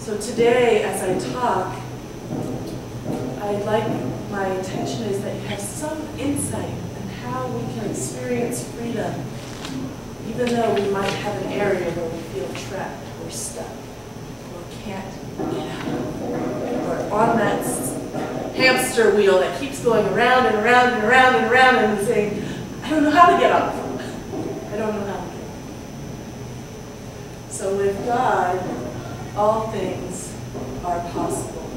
So today, as I talk, my intention is that you have some insight in how we can experience freedom, even though we might have an area where we feel trapped or stuck or can't get out. Or on that hamster wheel that keeps going around and around and around and around and saying, I don't know how to get off. I don't know how to get off. So with God, all things are possible.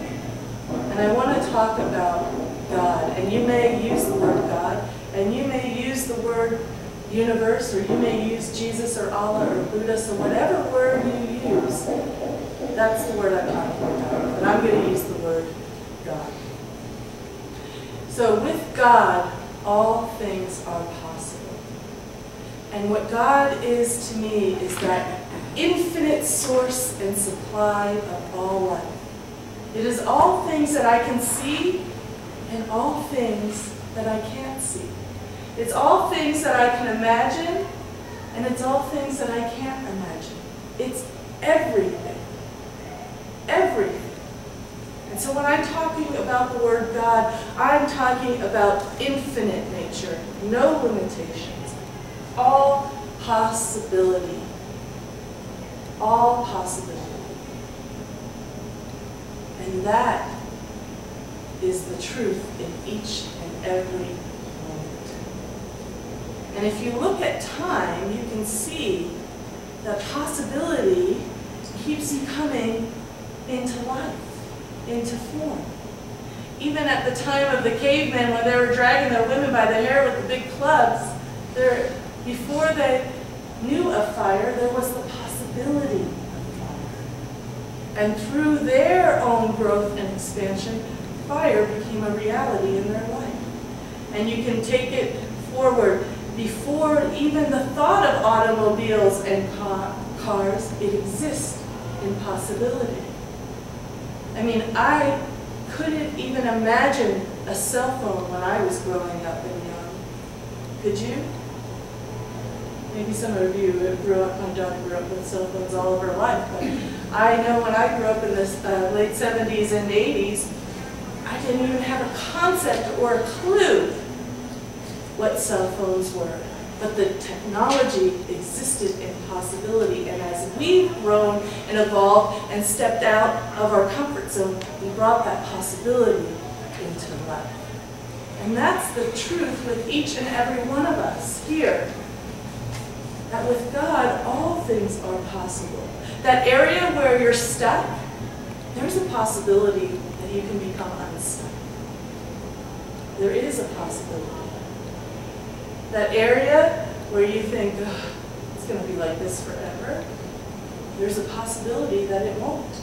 And I want to talk about God. And you may use the word God, and you may use the word universe, or you may use Jesus or Allah or Buddha, so whatever word you use, that's the word I'm talking about. But I'm going to use the word God. So with God, all things are possible. And what God is to me is that infinite source and supply of all life. It is all things that I can see and all things that I can't see. It's all things that I can imagine and it's all things that I can't imagine. It's everything. Everything. And so when I'm talking about the word God, I'm talking about infinite nature, no limitations, all possibility. All possibility. And that is the truth in each and every moment. And if you look at time, you can see that possibility keeps you coming into life, into form. Even at the time of the cavemen, when they were dragging their women by the hair with the big clubs, before they knew of fire, there was the possibility of fire. And through their own growth and expansion, fire became a reality in their life. And you can take it forward. Before even the thought of automobiles and cars, it exists in possibility. I mean, I couldn't even imagine a cell phone when I was growing up and young. Could you? Maybe some of you grew up, my daughter grew up with cell phones all of her life, but I know when I grew up in the late 70s and 80s, I didn't even have a concept or a clue what cell phones were. But the technology existed in possibility, and as we've grown and evolved and stepped out of our comfort zone, we brought that possibility into life. And that's the truth with each and every one of us here. That with God, all things are possible. That area where you're stuck, there's a possibility that you can become unstuck. There is a possibility. That area where you think, oh, it's going to be like this forever, there's a possibility that it won't.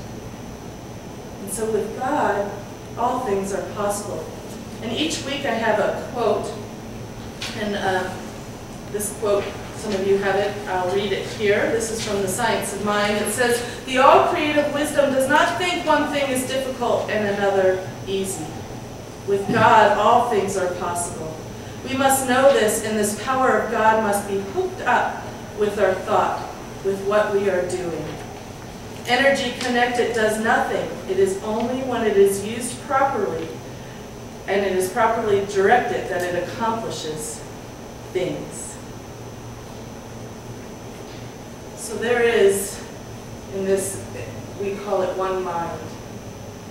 And so with God, all things are possible. And each week I have a quote, and this quote, some of you have it, I'll read it here. This is from The Science of Mind. It says, "The all-creative wisdom does not think one thing is difficult and another easy. With God, all things are possible. We must know this, and this power of God must be hooked up with our thought, with what we are doing. Energy connected does nothing. It is only when it is used properly, and it is properly directed, that it accomplishes things." So there is, in this, we call it one mind,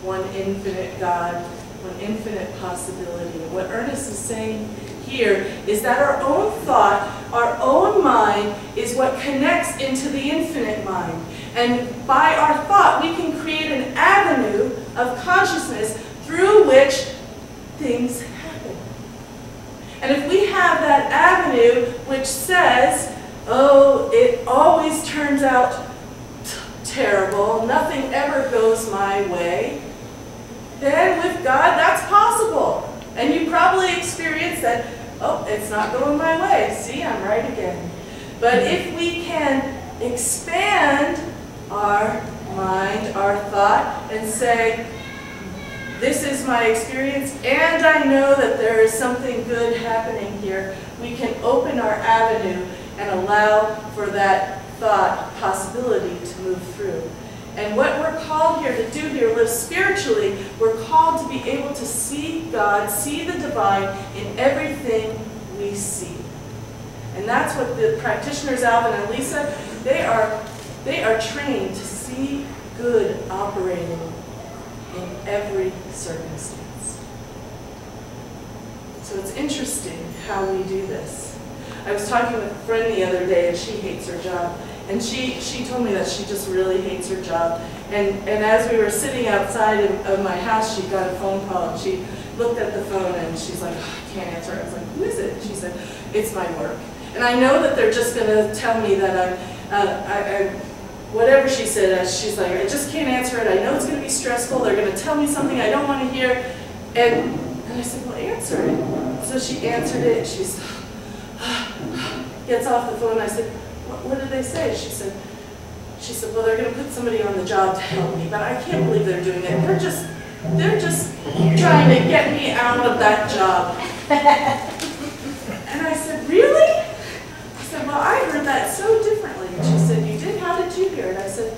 one infinite God, one infinite possibility. And what Ernest is saying here is that our own thought, our own mind, is what connects into the infinite mind. And by our thought, we can create an avenue of consciousness through which things happen. And if we have that avenue which says, oh, it always turns out terrible, nothing ever goes my way, then with God, that's possible. And you probably experienced that, oh, it's not going my way. See, I'm right again. But if we can expand our mind, our thought, and say, this is my experience, and I know that there is something good happening here, we can open our avenue and allow for that thought possibility to move through. And what we're called here to do here, live spiritually, we're called to be able to see God, see the divine in everything we see. And that's what the practitioners, Alvin and Lisa, they are trained to see good operating in every circumstance. So it's interesting how we do this. I was talking with a friend the other day, and she hates her job. And she told me that she just really hates her job. And as we were sitting outside of my house, she got a phone call, and she looked at the phone, and she's like, oh, I can't answer it. I was like, who is it? She said, it's my work. And I know that they're just going to tell me that whatever she said, she's like, I just can't answer it. I know it's going to be stressful. They're going to tell me something I don't want to hear. And I said, well, answer it. So she answered it. She's gets off the phone. I said, what did they say? She said, well, they're going to put somebody on the job to help me, but I can't believe they're doing it. They're just trying to get me out of that job. And I said, really? I said, well, I heard that so differently. And she said, you did? How did you hear it? I said,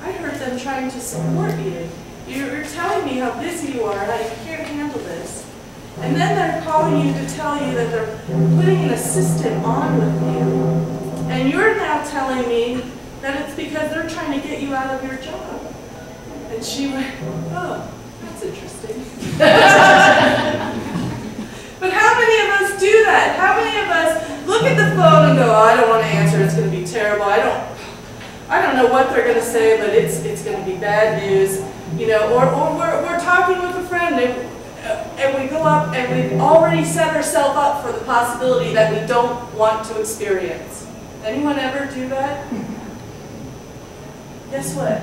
I heard them trying to support you. You're telling me how busy you are, how you can't handle this. And then they're calling you to tell you that they're putting an assistant on with you. And you're now telling me that it's because they're trying to get you out of your job. And she went, oh, that's interesting. But how many of us do that? How many of us look at the phone and go, oh, I don't want to answer, it's going to be terrible. I don't know what they're going to say, but it's going to be bad news. You know, or we're talking with a friend and we go up and we've already set ourselves up for the possibility that we don't want to experience. Anyone ever do that? Guess what?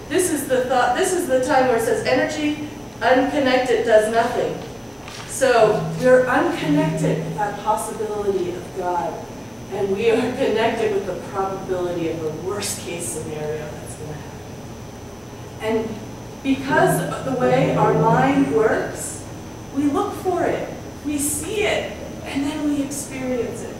This is the thought, this is the time where it says energy unconnected does nothing. So we're unconnected with that possibility of God, and we are connected with the probability of the worst case scenario that's going to happen. And because of the way our mind works, we look for it, we see it, and then we experience it.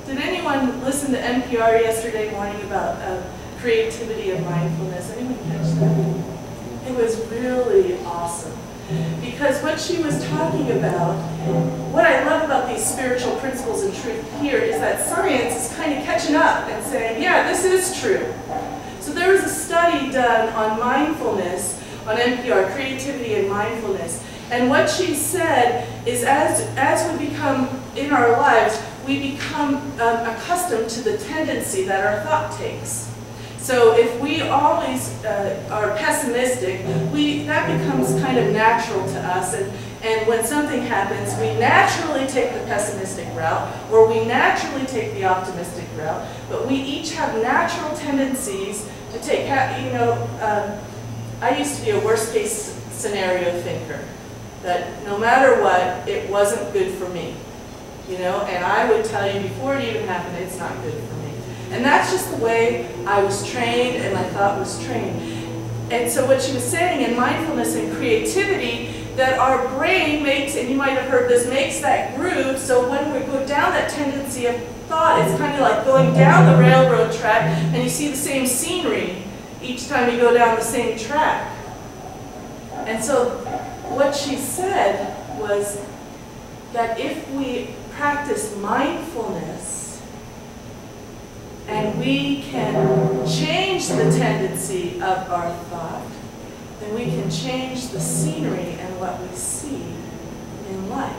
Did anyone listen to NPR yesterday morning about creativity and mindfulness? Anyone catch that? It was really awesome. Because what she was talking about, what I love about these spiritual principles and truth here is that science is kind of catching up and saying, yeah, this is true. So there was a study done on mindfulness on NPR, creativity and mindfulness. And what she said is as we become in our lives, we become accustomed to the tendency that our thought takes. So if we always are pessimistic, that becomes kind of natural to us. And when something happens, we naturally take the pessimistic route, or we naturally take the optimistic route. But we each have natural tendencies to take, you know, I used to be a worst case scenario thinker. That no matter what, it wasn't good for me. You know, and I would tell you before it even happened, it's not good for me. And that's just the way I was trained and my thought was trained. And so what she was saying in mindfulness and creativity, that our brain makes, and you might have heard this, makes that groove, so when we go down that tendency of thought, it's kind of like going down the railroad track and you see the same scenery each time you go down the same track. And so what she said was that if we practice mindfulness and we can change the tendency of our thought, then we can change the scenery and what we see in life.